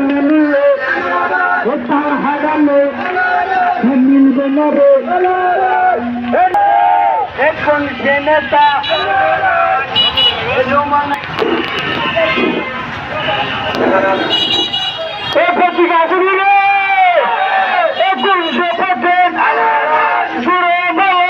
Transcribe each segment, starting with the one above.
মিললে ও তার হারালে মিলবে না রে এখন সে নেতা পত্রিকা শুনলে এখন সে পথে জুড়ে বলে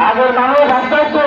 আগের মানুষ ভাবতে তো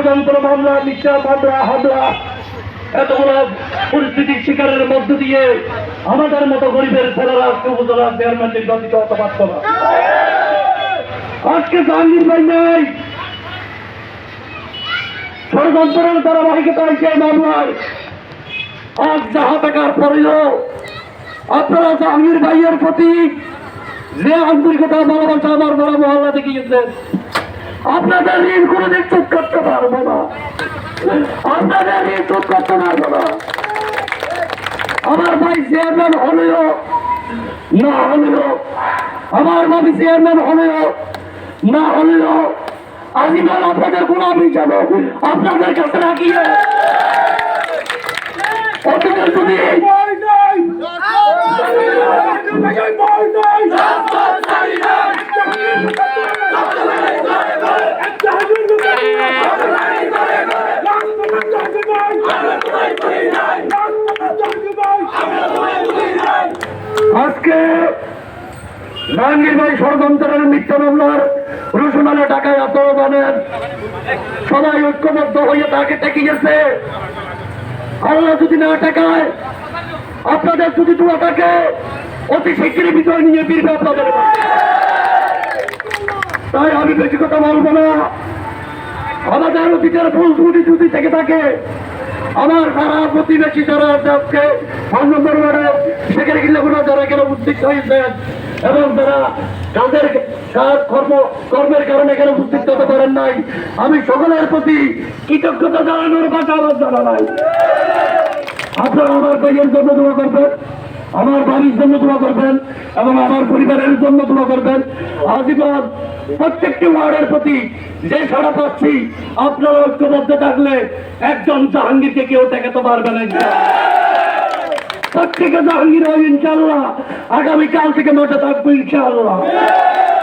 ষড়যন্ত্র মামলা, মিথ্যা মামলা, হামলা, এতগুলো পরিস্থিতির শিকারের মধ্য দিয়ে আমাদের মতো গরিবের ছেলেরা আজকে উপজেলা চেয়ারম্যান নির্বাচিত হতে পারত না। আজকে জাহাঙ্গীর ভাই নেই, ষড়যন্ত্রের ধারাবাহিকতায় সেই মামলায় আজ যাহা টাকার পরেও আপনারা জাহাঙ্গীর ভাইয়ের প্রতি যে আন্তরিকতা ভালোবাসা আমার বড় মহল্লা দেখিয়েছেন, আপনাদের ঋণ কোনোদিন চুপ করতে পারবো না, আপনাদের ঋণ চুপ করতে পারবো না। আমার ভাই চেয়ারম্যান হলেও না হলেও, আমার ভাবি চেয়ারম্যান হলেও না হলেও, আজীবন আপনাদের গোলাম হিসাবে আপনাদের কাছে রাখিয়ে অতীতের যদি আজকে জাহাঙ্গীর ভাই ষড়যন্ত্রের মিথ্যা মামলার রসুমালে টাকায় আত্মদানের সবাই ঐক্যবদ্ধ হয়ে তাকে টেকিয়েছে। আল্লাহ যদি না টাকায়, আপনাদের যদি দোয়া থাকে, অতি শীঘ্রই বিজয় নিয়ে ফিরবে আপনাদের। তাই আমি বেশি কথা বলবো না। আমাদের অতীতের ভুল ত্রুটি যদি থেকে থাকে, আমার যারা প্রতিবেশী যারা আজকে 5 নম্বর ওয়ার্ডে সেখানে কিলোমিটার যারা এখানে উদ্দিষ্ট হয়েছেন এবং যারা তাদের কর্মের কারণে এখানে উপস্থিত হতে পারেন নাই, আমি সকলের প্রতি কৃতজ্ঞতা জানানোর ভাষা আমার জানা নাই। আপনারা আমার ভাইয়ের জন্য দোয়া করবেন, আমার বাড়ির জন্য দোয়া করবেন এবং আমার পরিবারের জন্য দোয়া করবেন। আজীবন প্রত্যেকটি ওয়ার্ডের প্রতি যে সাড়া পাচ্ছি, আপনারা ঐক্যবদ্ধ থাকলে একজন জাহাঙ্গীরকে কেউ ঠেকাতে পারবে না। প্রত্যেকে জাহাঙ্গীর হয় ইনশাআল্লাহ। আগামীকাল থেকে মাঠে থাকবো ইনশাআল্লাহ।